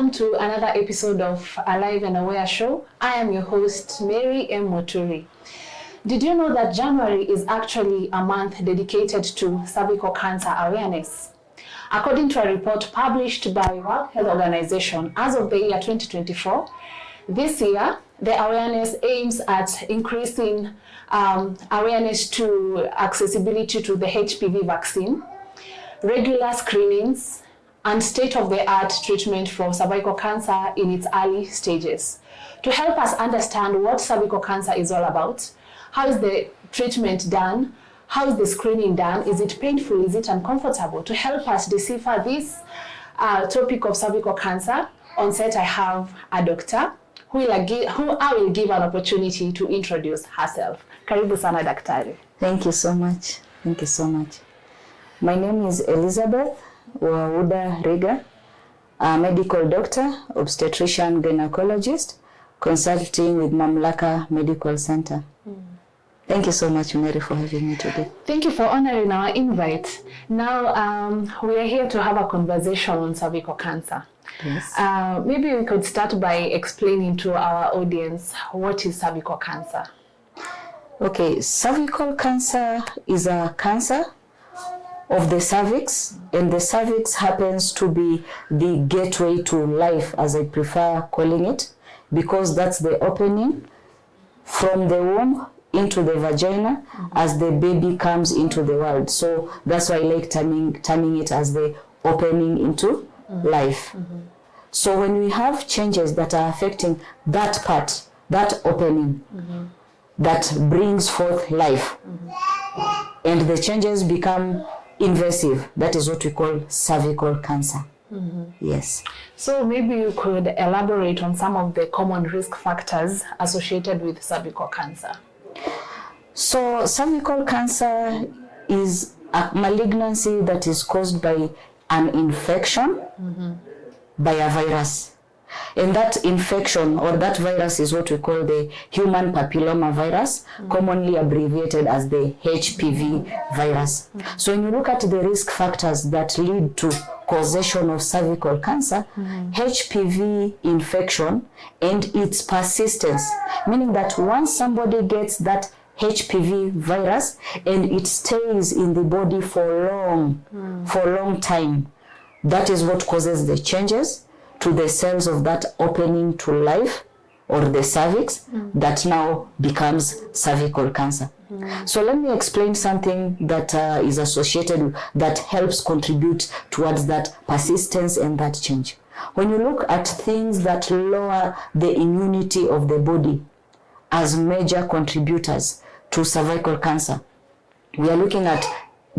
welcome to another episode of Alive and Aware Show. I am your host, Mary M. Muturi. Did you know that January is actually a month dedicated to cervical cancer awareness? According to a report published by World Health Organization, as of the year 2024, this year, the awareness aims at increasing awareness to accessibility to the HPV vaccine, regular screenings, and state-of-the-art treatment for cervical cancer in its early stages. To help us understand what cervical cancer is all about, how is the treatment done, how is the screening done, is it painful, is it uncomfortable? To help us decipher this topic of cervical cancer, on set I have a doctor who I will give an opportunity to introduce herself. Karibu sana daktari. Thank you so much. Thank you so much. My name is Elizabeth Wauda Riga, a medical doctor, obstetrician gynecologist, consulting with Mamlaka Medical Center. Thank you so much, Mary, for having me today. Thank you for honoring our invite. Now, we are here to have a conversation on cervical cancer. Yes. Maybe we could start by explaining to our audience what is cervical cancer. Okay, cervical cancer is a cancer of the cervix, and the cervix happens to be the gateway to life, as I prefer calling it, because that's the opening from the womb into the vagina as the baby comes into the world. So that's why I like terming it as the opening into life. So when we have changes that are affecting that part, that opening, that brings forth life, and the changes become invasive, that is what we call cervical cancer. Yes. So maybe you could elaborate on some of the common risk factors associated with cervical cancer. So cervical cancer is a malignancy that is caused by an infection by a virus. And that infection or that virus is what we call the human papilloma virus, commonly abbreviated as the HPV virus. So when you look at the risk factors that lead to causation of cervical cancer, HPV infection and its persistence, meaning that once somebody gets that HPV virus and it stays in the body for a long time, that is what causes the changes to the cells of that opening to life, or the cervix, that now becomes cervical cancer. So let me explain something that is associated, that helps contribute towards that persistence and that change. When you look at things that lower the immunity of the body as major contributors to cervical cancer, we are looking at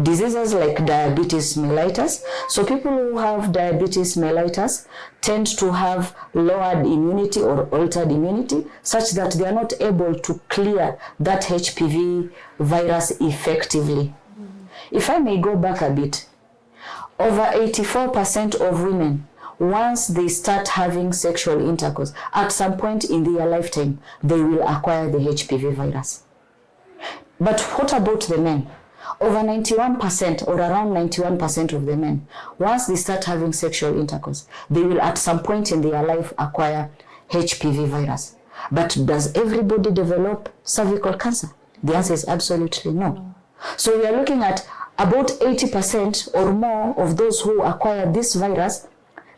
diseases like diabetes mellitus. So people who have diabetes mellitus tend to have lowered immunity or altered immunity, such that they are not able to clear that HPV virus effectively. If I may go back a bit, over 84% of women, once they start having sexual intercourse, at some point in their lifetime, they will acquire the HPV virus. But what about the men? Over 91% or around 91% of the men, once they start having sexual intercourse, they will at some point in their life acquire HPV virus. But does everybody develop cervical cancer? The answer is absolutely no. So we are looking at about 80% or more of those who acquire this virus,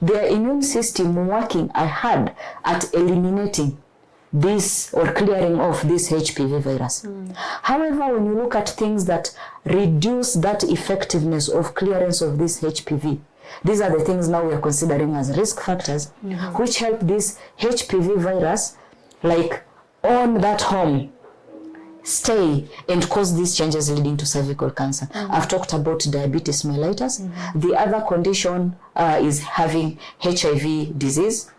their immune system working hard at eliminating this or clearing off this HPV virus. However, when you look at things that reduce that effectiveness of clearance of this HPV, these are the things now we are considering as risk factors, which help this HPV virus, like on that home, stay and cause these changes leading to cervical cancer. I've talked about diabetes mellitus. The other condition is having HIV disease,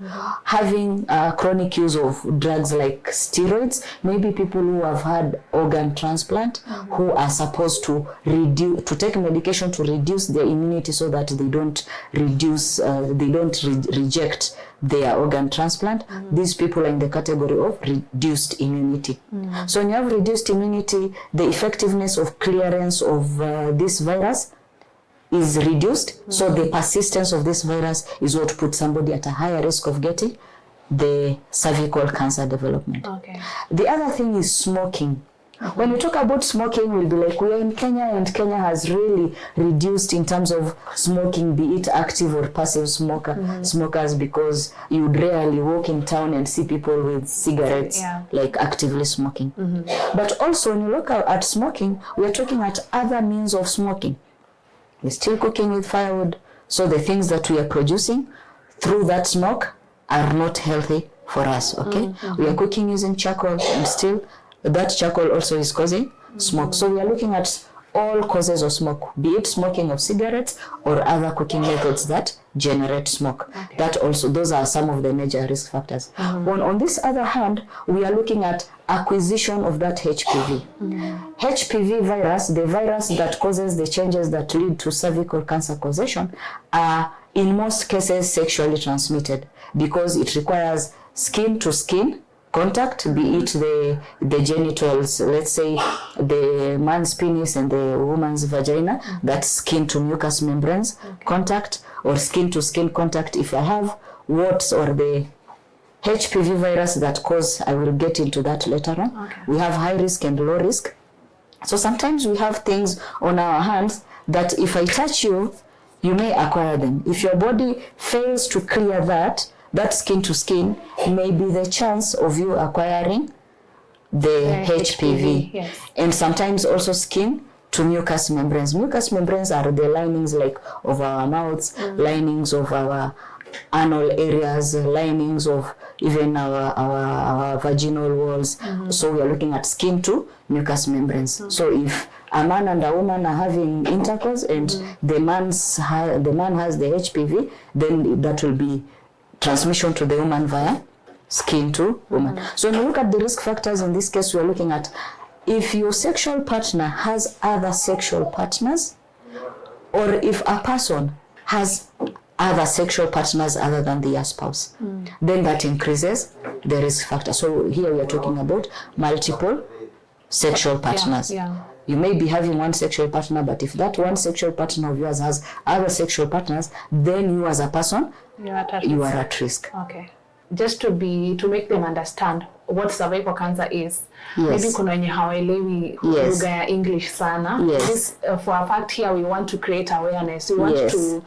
having chronic use of drugs like steroids, maybe people who have had organ transplant, who are supposed to take medication to reduce their immunity so that they don't reject their organ transplant. These people are in the category of reduced immunity. So when you have reduced immunity, the effectiveness of clearance of this virus is reduced. So the persistence of this virus is what puts somebody at a higher risk of getting the cervical cancer development. Okay. The other thing is smoking. When we talk about smoking, we'll be like, we are in Kenya, and Kenya has really reduced in terms of smoking, be it active or passive smokers, because you would rarely walk in town and see people with cigarettes like actively smoking. But also when you look at smoking, we are talking at other means of smoking. We're still cooking with firewood, so the things that we are producing through that smoke are not healthy for us, okay? We are cooking using charcoal, and still that charcoal also is causing smoke. So we are looking at all causes of smoke, be it smoking of cigarettes or other cooking methods that generate smoke. Okay. That also, those are some of the major risk factors. On this other hand, we are looking at acquisition of that HPV. HPV virus, the virus that causes the changes that lead to cervical cancer causation, are in most cases sexually transmitted because it requires skin to skin contact, be it the genitals, let's say the man's penis and the woman's vagina, that's skin to mucous membranes contact, or skin to skin contact. If I have warts or the HPV virus that cause, I will get into that later on. Okay. We have high risk and low risk. So sometimes we have things on our hands that if I touch you, you may acquire them. If your body fails to clear that skin to skin may be the chance of you acquiring the HPV. Yes. And sometimes also skin to mucous membranes. Mucous membranes are the linings like of our mouths, linings of our anal areas, linings of even our vaginal walls. So we are looking at skin to mucous membranes. So if a man and a woman are having intercourse and the man has the HPV, then that will be transmission to the woman via skin to woman. So when we look at the risk factors in this case, we are looking at if your sexual partner has other sexual partners, or if a person has other sexual partners other than their spouse, then that increases the risk factor. So here we are talking about multiple sexual partners. You may be having one sexual partner, but if that one sexual partner of yours has other sexual partners, then you as a person, you are at risk. Okay. Just to make them understand what cervical cancer is. Yes. Maybe kuna wenye hawaelewi lugha ya English sana. Yes. This, for a fact here, we want to create awareness. We want to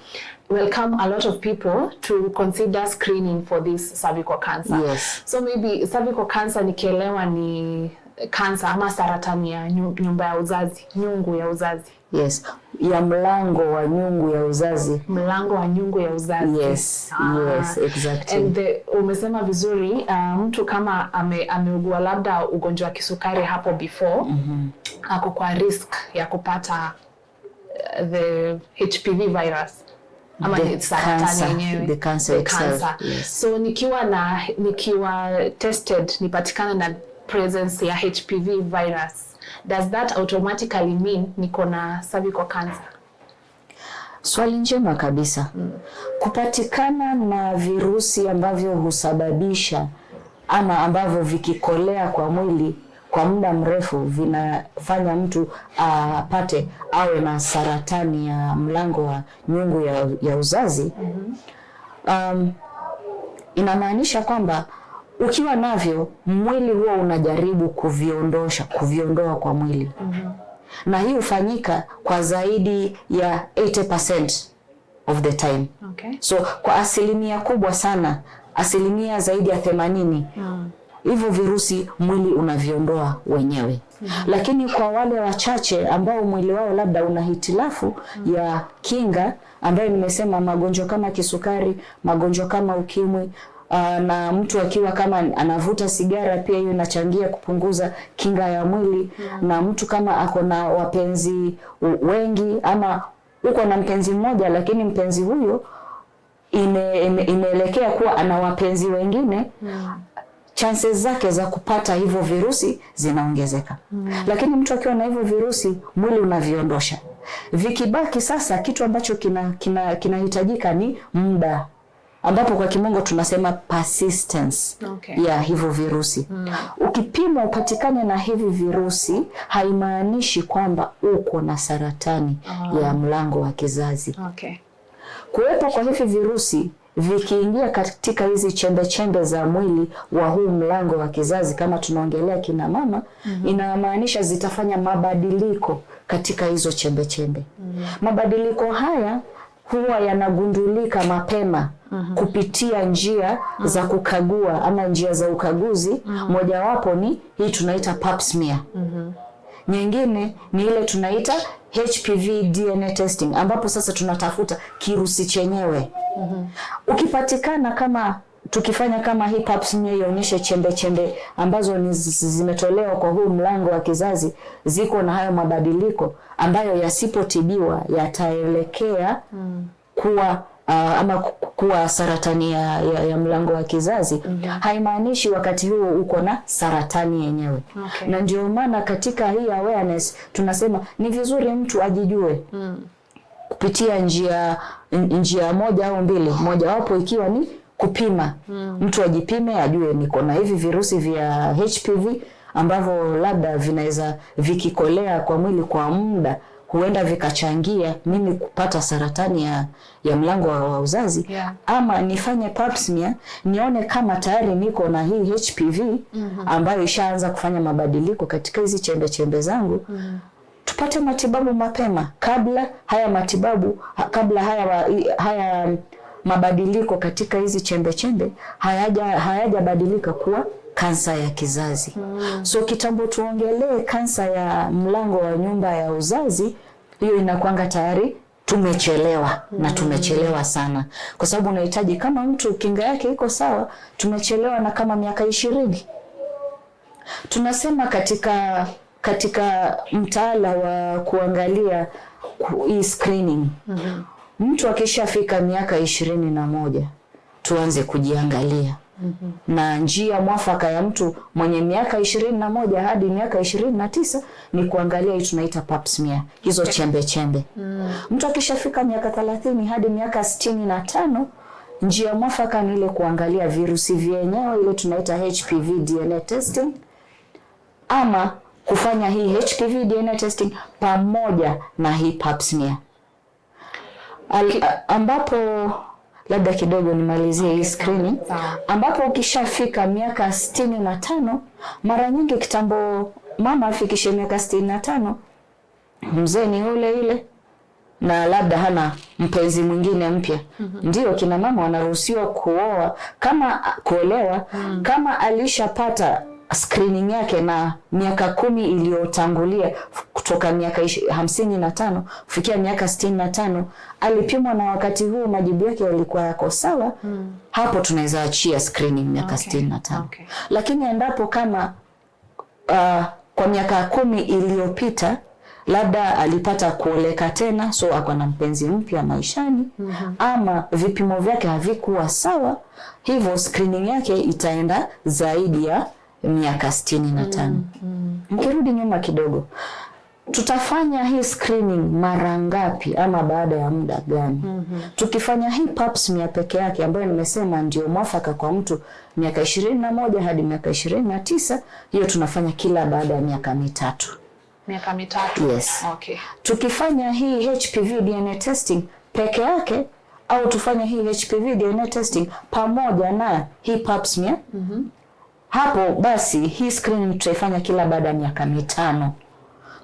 welcome a lot of people to consider screening for this cervical cancer. Yes. So maybe cervical cancer nikielewa ni cancer ama saratani ya nyumba ya uzazi, nyungu ya uzazi. Yes, ya mlango wa nyungu ya uzazi. Mlango wa nyungu ya uzazi. Yes, yes, exactly. And umesema vizuri, mtu kama ameugua labda ugonjwa wa kisukari hapo before, ako kwa risk ya kupata the HPV virus. Ama saratani yenyewe. The cancer itself. Yes. So nikiwa tested, nipatikana na presence ya HPV virus, does that automatically mean niko na cervical cancer? Swali njema kabisa. Kupatikana na virusi ambavyo husababisha ama ambavyo vikikolea kwa mwili kwa muda mrefu vinafanya mtu apate awe na saratani ya mlango wa nyungu ya uzazi. Inamaanisha kwamba ukiwa navyo, mwili huo unajaribu kuviondoa kwa mwili. Na hii hufanyika kwa zaidi ya 80% of the time. Okay. So kwa asilimia kubwa sana, asilimia zaidi ya 80, hivyo virusi mwili unaviondoa wenyewe. Lakini kwa wale wachache ambao mwili wao labda una hitilafu ya kinga, ambayo nimesema magonjwa kama kisukari, magonjwa kama ukimwi, na mtu akiwa kama anavuta sigara, pia hiyo inachangia kupunguza kinga ya mwili. Na mtu kama ako na wapenzi wengi, ama uko na mpenzi mmoja lakini mpenzi huyo imeelekea kuwa ana wapenzi wengine, chances zake za kupata hivyo virusi zinaongezeka. Lakini mtu akiwa na hivyo virusi, mwili unaviondosha. Vikibaki sasa, kitu ambacho kinahitajika ni muda ambapo kwa Kimongo tunasema persistence ya hivyo virusi. Ukipima upatikane na hivi virusi, haimaanishi kwamba uko na saratani ya mlango wa kizazi. Kuwepo kwa hivi virusi vikiingia katika hizi chembe za mwili wa huu mlango wa kizazi, kama tunaongelea kina mama, inamaanisha zitafanya mabadiliko katika hizo chembe. Mabadiliko haya huwa yanagundulika mapema kupitia njia za kukagua ama njia za ukaguzi. Mojawapo ni hii tunaita pap smear. Nyingine ni ile tunaita HPV DNA testing, ambapo sasa tunatafuta kirusi chenyewe. Ukipatikana kama tukifanya kama hii pap smear ionyeshe chembe ambazo ni zimetolewa kwa huu mlango wa kizazi ziko na hayo mabadiliko ambayo yasipotibiwa yataelekea kuwa saratani ya mlango wa kizazi, haimaanishi wakati huo uko na saratani yenyewe. Na ndio maana katika hii awareness tunasema ni vizuri mtu ajijue kupitia njia moja au mbili, mojawapo ikiwa ni kupima. Mtu ajipime ajue niko na hivi virusi vya HPV ambavyo labda vinaweza vikikolea kwa mwili kwa muda huenda vikachangia mimi kupata saratani ya mlango wa uzazi. Ama nifanye pap smear nione kama tayari niko na hii HPV ambayo ishaanza kufanya mabadiliko katika hizi chembe zangu. Tupate matibabu mapema kabla haya mabadiliko katika hizi chembe hayajabadilika kuwa kansa ya kizazi. So kitambo tuongelee kansa ya mlango wa nyumba ya uzazi, hiyo inakuanga tayari tumechelewa na tumechelewa sana, kwa sababu unahitaji kama mtu kinga yake iko sawa, tumechelewa na kama miaka 20. Tunasema katika mtaala wa kuangalia hii screening, mtu akishafika miaka 21 tuanze kujiangalia. Na njia mwafaka ya mtu mwenye miaka 21 hadi miaka 29 ni kuangalia hii tunaita pap smear, hizo chembe. Mtu akishafika miaka 30 hadi miaka 65, njia mwafaka ni ile kuangalia virusi vyenyewe, ile tunaita HPV DNA testing, ama kufanya hii HPV DNA testing pamoja na hii pap smear. Ambapo labda kidogo nimalizie hii screening, ambapo ukishafika miaka 65, mara nyingi kitambo mama afikishe miaka 65, mzee ni ule na labda hana mpenzi mwingine mpya. Ndio kina mama wanaruhusiwa kuolewa kama alishapata screening yake na miaka 10 iliyotangulia, kutoka miaka 55 kufikia miaka 65 alipimwa na wakati huu majibu yake yalikuwa yako sawa, hapo tunaweza achia screening miaka 65. Lakini endapo kama kwa miaka 10 iliyopita labda alipata kuoleka tena, so ako na mpenzi mpya maishani, ama vipimo vyake havikuwa sawa, hivyo screening yake itaenda zaidi ya miaka 65. Mkirudi nyuma kidogo, tutafanya hii screening mara ngapi ama baada ya muda gani? Tukifanya hii pap smear peke yake ambayo nimesema ndio mwafaka kwa mtu miaka 21 hadi miaka 29, hiyo tunafanya kila baada ya miaka 3. Miaka 3? Yes. Tukifanya hii HPV DNA testing peke yake au tufanya hii HPV DNA testing pamoja na hii pap smear, hapo basi hii screening tutaifanya kila baada ya miaka 5.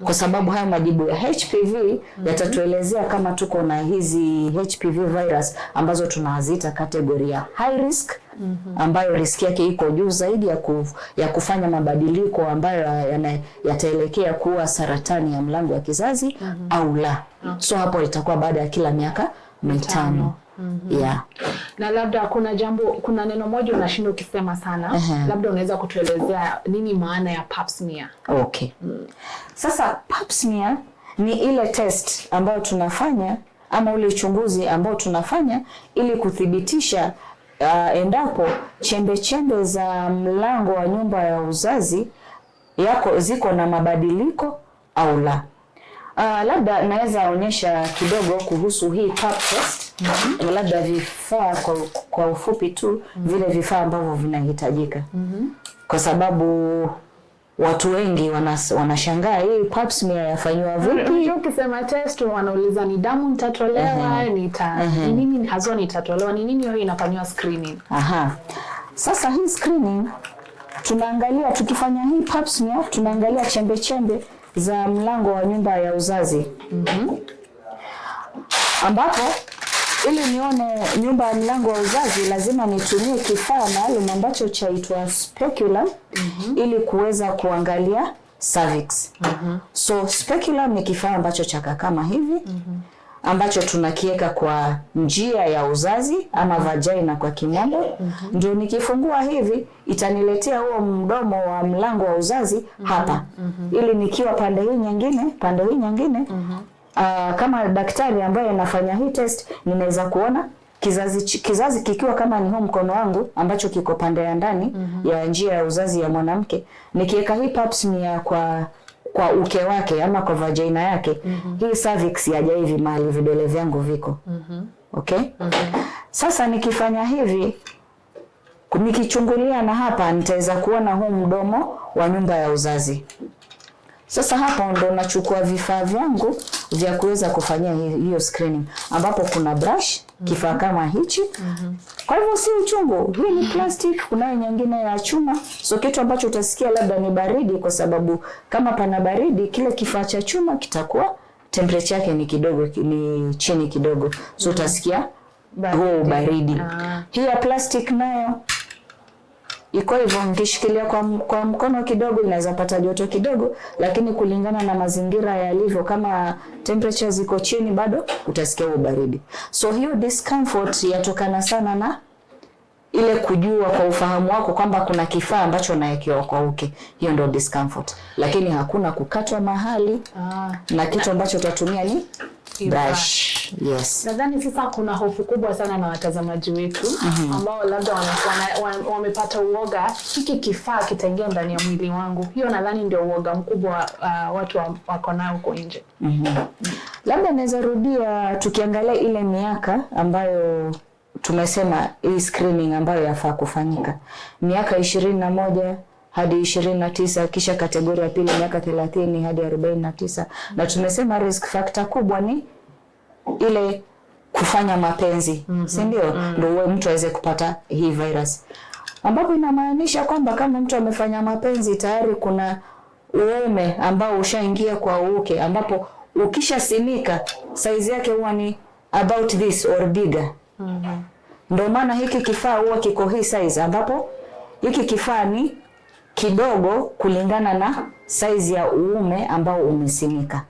Kwa sababu haya majibu ya HPV yatatuelezea kama tuko na hizi HPV virus ambazo tunaziita kategoria ya high risk, ambayo risk yake iko juu zaidi ya kufanya mabadiliko ambayo yataelekea kuwa saratani ya mlango wa kizazi au la. So hapo itakuwa baada ya kila miaka 5. Na labda kuna neno moja unashinda ukisema sana, labda unaweza kutuelezea nini maana ya pap smear? Sasa pap smear ni ile test ambayo tunafanya ama ule uchunguzi ambao tunafanya ili kuthibitisha endapo chembe za mlango wa nyumba ya uzazi yako ziko na mabadiliko au la. Labda naweza onyesha kidogo kuhusu hii pap test. Labda vifaa kwa ufupi tu, vile vifaa ambavyo vinahitajika. Kwa sababu watu wengi wanashangaa hii pap smear yafanywa vipi? Ukisema test wanauliza ni damu nitatolewa, nini haswa nitatolewa, ni nini hiyo inafanywa screening? Sasa hii screening tunaangalia, tukifanya hii pap smear tunaangalia chembe chembe za mlango wa nyumba ya uzazi. Ambapo ili nione nyumba ya mlango wa uzazi lazima nitumie kifaa maalum ambacho chaitwa speculum ili kuweza kuangalia cervix. So speculum ni kifaa ambacho chaka kama hivi ambacho tunakieka kwa njia ya uzazi ama vagina kwa kimombo. Ndio nikifungua hivi itaniletea huo mdomo wa mlango wa uzazi hapa. Ili nikiwa pande hii nyingine kama daktari ambaye anafanya hii test ninaweza kuona kizazi kikiwa kama ni huu mkono wangu ambacho kiko pande ya ndani ya njia ya uzazi ya mwanamke. Nikiweka hii pap smear kwa uke wake ama kwa vagina yake, hii cervix yaja hivi mahali vidole vyangu viko. Okay? Sasa nikifanya hivi, nikichungulia na hapa nitaweza kuona huu mdomo wa nyumba ya uzazi. Sasa hapo ndo nachukua vifaa vyangu vya kuweza kufanyia hiyo screening, ambapo kuna brush, kifaa kama hichi. Kwa hivyo si uchungu, hii ni plastic, kuna nyingine ya chuma. So kitu ambacho utasikia labda ni baridi, kwa sababu kama pana baridi kile kifaa cha chuma kitakuwa temperature yake ni kidogo, ni chini kidogo. So utasikia huo baridi. Hii ya plastic nayo iko hivyo, nikishikilia kwa mkono kidogo inaweza pata joto kidogo, lakini kulingana na mazingira yalivyo, kama temperature ziko chini bado utasikia baridi. So hiyo discomfort yatokana sana na ile kujua kwa ufahamu wako kwamba kuna kifaa ambacho naekewa kwa uke. Hiyo ndio discomfort. Lakini hakuna kukatwa mahali. Na kitu ambacho utatumia ni brush. Yes. Nadhani sasa kuna hofu kubwa sana na watazamaji wetu ambao labda wamepata uoga, hiki kifaa kitaingia ndani ya mwili wangu. Hiyo nadhani ndio uoga mkubwa watu wako nao huko nje. Labda naweza rudia tukiangalia ile miaka ambayo tumesema hii screening ambayo yafaa kufanyika. Miaka 21 hadi 29, kisha kategoria ya pili miaka 30 hadi 49. Na tumesema risk factor kubwa ni ile kufanya mapenzi, si ndio? Ndio mtu aweze kupata hii virus. Ambapo inamaanisha kwamba kama mtu amefanya mapenzi tayari kuna uume ambao ushaingia kwa uke, ambapo ukishasimika size yake huwa ni about this or bigger. Ndio maana hiki kifaa huwa kiko hii size, ambapo hiki kifaa ni kidogo kulingana na size ya uume ambao umesimika.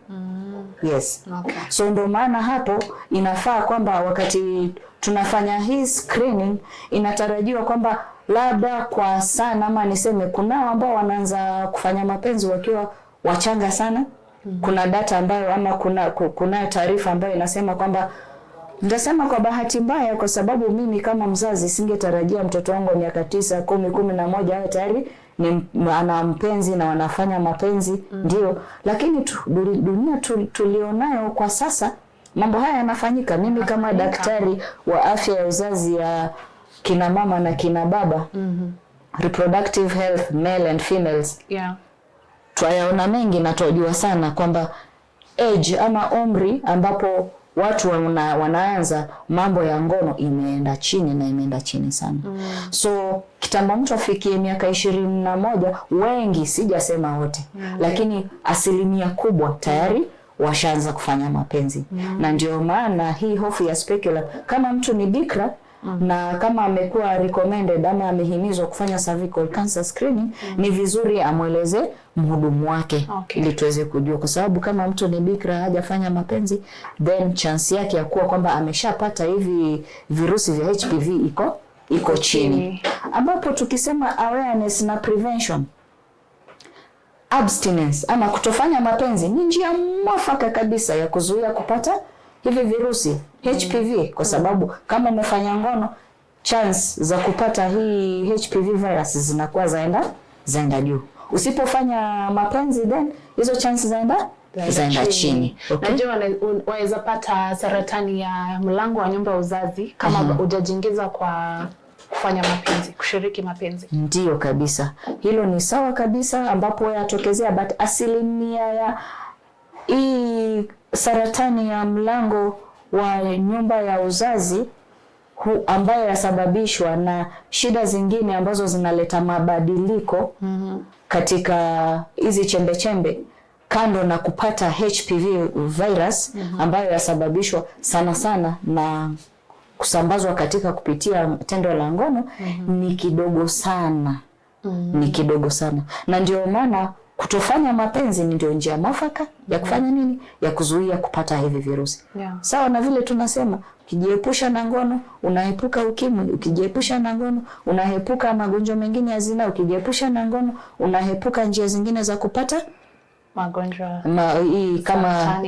Yes. Okay. So ndio maana hapo inafaa kwamba wakati tunafanya hii screening inatarajiwa kwamba labda kwa sana ama niseme kuna ambao wanaanza kufanya mapenzi wakiwa wachanga sana. Kuna data ambayo ama kuna taarifa ambayo inasema kwamba, nitasema kwa bahati mbaya kwa sababu mimi kama mzazi singetarajia mtoto wangu wa miaka 9, 10, 11 awe tayari ni ana mpenzi na wanafanya mapenzi. Ndio, lakini dunia tulionayo kwa sasa mambo haya yanafanyika. Mimi kama daktari wa afya ya uzazi ya kina mama na kina baba, reproductive health male and females, twayaona mengi na tunajua sana kwamba age ama umri ambapo watu wanaanza mambo ya ngono imeenda chini na imeenda chini sana. So kitambo mtu afikie miaka 21, wengi, sijasema wote, lakini asilimia kubwa tayari washaanza kufanya mapenzi. Na ndio maana hii hofu ya speculum, kama mtu ni bikra na kama amekuwa recommended ama amehimizwa kufanya cervical cancer screening, ni vizuri amweleze mhudumu wake ili tuweze kujua, kwa sababu kama mtu ni bikra hajafanya mapenzi, then chance yake ya kuwa kwamba ameshapata hivi virusi vya HPV iko chini. Ambapo tukisema awareness na prevention, abstinence ama kutofanya mapenzi ni njia mwafaka kabisa ya kuzuia kupata hivi virusi HPV, kwa sababu kama umefanya ngono, chance za kupata hii HPV virus zinakuwa zaenda juu. Usipofanya mapenzi, then hizo chance zaenda chini. Okay? Najua waweza pata saratani ya mlango wa nyumba ya uzazi kama hujajiingiza kwa kufanya mapenzi, kushiriki mapenzi. Ndio kabisa. Hilo ni sawa kabisa ambapo yatokezea, but asilimia ya hii saratani ya mlango wa nyumba ya uzazi ambayo yasababishwa na shida zingine ambazo zinaleta mabadiliko katika hizi chembe chembe, kando na kupata HPV virus ambayo yasababishwa sana sana na kusambazwa katika kupitia tendo la ngono, ni kidogo sana. Ni kidogo sana. Na ndio maana kutofanya mapenzi ndio njia mwafaka ya kufanya nini? Ya kuzuia kupata hivi virusi. Sawa na vile tunasema, ukijiepusha na ngono unaepuka ukimwi, ukijiepusha na ngono unaepuka magonjwa mengine ya zinaa, ukijiepusha na ngono unaepuka njia zingine za kupata magonjwa kama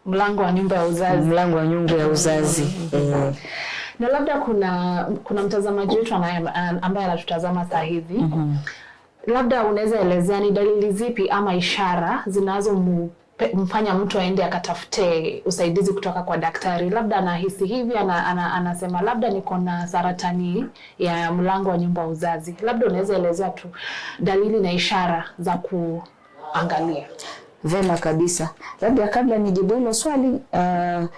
mlango wa nyumba ya uzazi. Mlango wa nyumba ya uzazi. Na labda kuna mtazamaji wetu ambaye anatutazama saa hivi. Labda unaweza elezea ni dalili zipi ama ishara zinazomfanya mtu aende akatafute usaidizi kutoka kwa daktari? Labda anahisi hivi, anasema labda niko na saratani ya mlango wa nyumba ya uzazi. Labda unaweza elezea tu dalili na ishara za kuangalia. Vema kabisa. Labda kabla nijibu hilo swali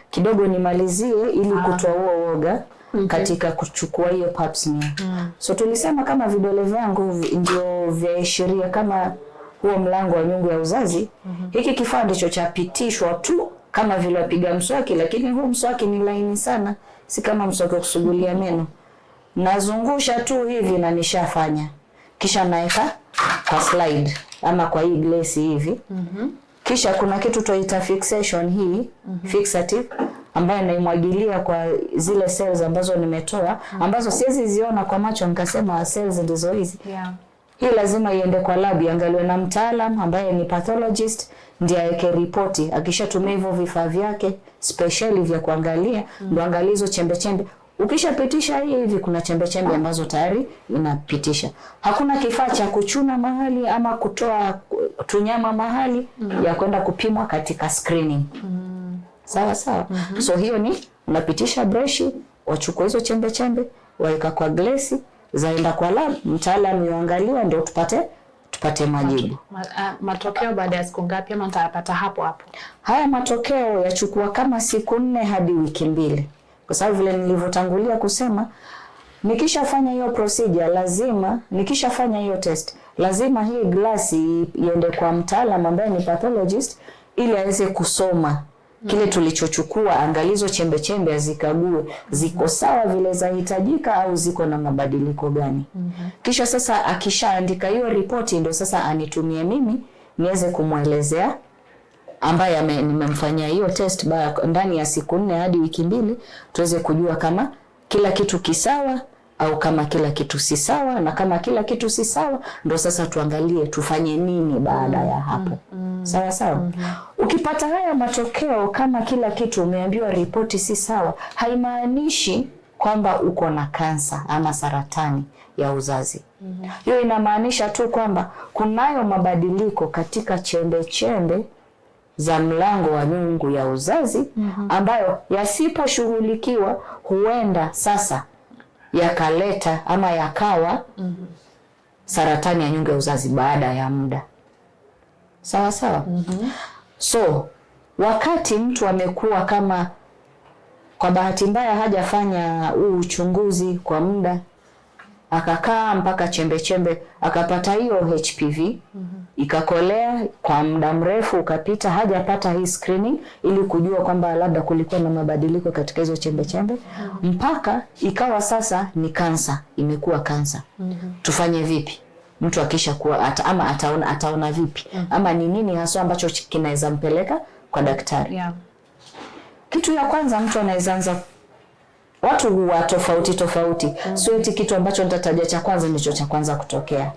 kidogo nimalizie ili kutoa huo woga katika kuchukua hiyo pap smear. So tulisema kama vidole vyangu ndio vyaashiria kama huo mlango wa nyungu ya uzazi. Hiki kifaa ndicho chapitishwa tu kama vile wapiga mswaki, lakini huu mswaki ni laini sana, si kama mswaki wa kusugulia meno. Nazungusha tu hivi na nishafanya. Kisha naeka kwa slide ama kwa hii glasi hivi. Kisha kuna kitu tunaita fixation hii, fixative, ambayo naimwagilia kwa zile cells ambazo nimetoa, ambazo siwezi ziona kwa macho nikasema cells ndizo hizi. Hii lazima iende kwa lab, iangaliwe na mtaalam ambaye ni pathologist, ndiye aweke ripoti. Akishatumia hivyo vifaa vyake specially vya kuangalia, ndio angalizo chembe chembe. Ukishapitisha hivi kuna chembe chembe ambazo tayari inapitisha. Hakuna kifaa cha kuchuna mahali ama kutoa tunyama mahali ya kwenda kupimwa katika screening. Sawa sawa. So hiyo ni unapitisha brush, wachukua hizo chembe chembe, waweka kwa glasi, zaenda kwa lab, mtaalamu yuangalia ndio tupate majibu. Matokeo baada ya siku ngapi ama nitapata hapo? Haya matokeo yachukua kama siku 4 hadi wiki 2. Kwa sababu vile nilivyotangulia kusema, nikishafanya hiyo procedure nikishafanya hiyo test, lazima hii glasi iende kwa mtaalamu ambaye ni pathologist ili aweze kusoma kile tulichochukua, angalizo chembe chembe, azikague ziko sawa vile zahitajika au ziko na mabadiliko gani. Kisha sasa akishaandika hiyo ripoti ndio sasa anitumie mimi niweze kumwelezea ambaye nimemfanyia hiyo test ndani ya siku 4 hadi wiki 2, tuweze kujua kama kila kitu kisawa au kama kila kitu si sawa, na kama kila kitu si sawa ndio sasa tuangalie tufanye nini baada ya hapo. Sawa sawa. Ukipata haya matokeo kama kila kitu umeambiwa ripoti si sawa, haimaanishi kwamba uko na kansa ama saratani ya uzazi. Hiyo inamaanisha tu kwamba kunayo mabadiliko katika chembe chembe za mlango wa nyungu ya uzazi ambayo yasiposhughulikiwa huenda sasa yakaleta ama yakawa saratani ya nyungu ya uzazi baada ya muda. Sawa sawa. So wakati mtu amekuwa kama kwa bahati mbaya hajafanya huu uchunguzi kwa muda, akakaa mpaka chembe chembe akapata hiyo HPV, ikakolea kwa muda mrefu ukapita, hajapata hii screening ili kujua kwamba labda kulikuwa na mabadiliko katika hizo chembe chembe, mpaka ikawa sasa ni kansa, imekuwa kansa. Tufanye vipi? Mtu akisha kuwa ama ataona vipi? Ama ni nini hasa ambacho kinaweza mpeleka kwa daktari? Kitu ya kwanza, mtu anaweza anza, watu huwa tofauti. Sio eti kitu ambacho nitataja cha kwanza ndicho cha kwanza kutokea.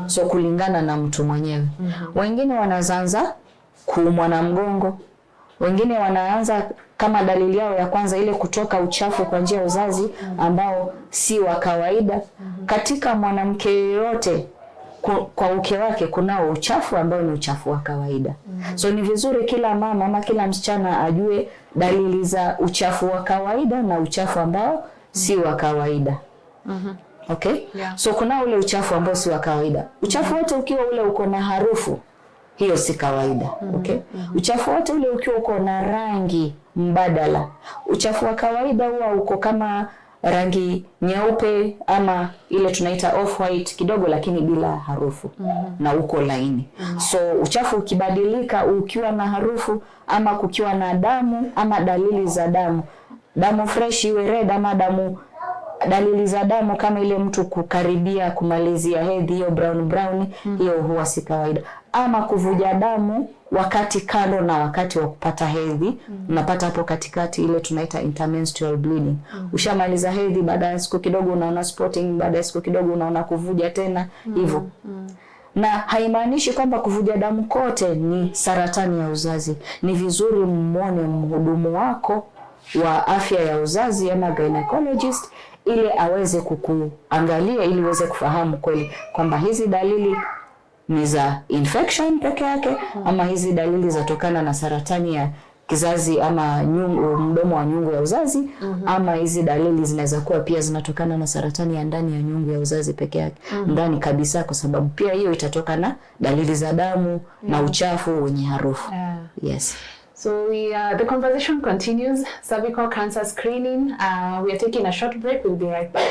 So kulingana na mtu mwenyewe. Wengine wanaanza kuumwa na mgongo. Wengine wanaanza kama dalili yao ya kwanza ile kutoka uchafu kwa njia ya uzazi ambao si wa kawaida. Katika mwanamke yote kwa uke wake kunao uchafu ambao ni uchafu wa kawaida. So ni vizuri kila mama ama kila msichana ajue dalili za uchafu wa kawaida na uchafu ambao si wa kawaida. Okay? Yeah. So kuna ule uchafu ambao si wa kawaida. Uchafu wote ukiwa ule uko na harufu, hiyo si kawaida. Okay? Uchafu wote ule ukiwa uko na rangi mbadala. Uchafu wa kawaida huwa uko kama rangi nyeupe ama ile tunaita off white kidogo, lakini bila harufu na uko laini. So uchafu ukibadilika ukiwa na harufu ama kukiwa na damu ama dalili za damu, damu fresh iwe red ama dalili za damu kama ile mtu kukaribia kumalizia hedhi, hiyo brown, hiyo huwa si kawaida. Ama kuvuja damu wakati kando na wakati wa kupata hedhi, unapata hapo katikati ile tunaita intermenstrual bleeding. Ushamaliza hedhi, baada ya siku kidogo unaona spotting, baada ya siku kidogo unaona kuvuja tena hivyo. Na haimaanishi kwamba kuvuja damu kote ni saratani ya uzazi. Ni vizuri muone mhudumu wako wa afya ya uzazi ama gynecologist ili aweze kukuangalia ili uweze kufahamu kweli kwamba hizi dalili ni za infection peke yake ama hizi dalili zatokana na saratani ya kizazi ama mdomo wa nyungu ya uzazi ama hizi dalili zinaweza kuwa pia zinatokana na saratani ya ndani ya nyungu ya uzazi peke yake, ndani kabisa, kwa sababu pia hiyo itatoka na dalili za damu na uchafu wenye harufu. Yes. So the conversation continues. Cervical cancer screening. We are taking a short break. We'll be right back.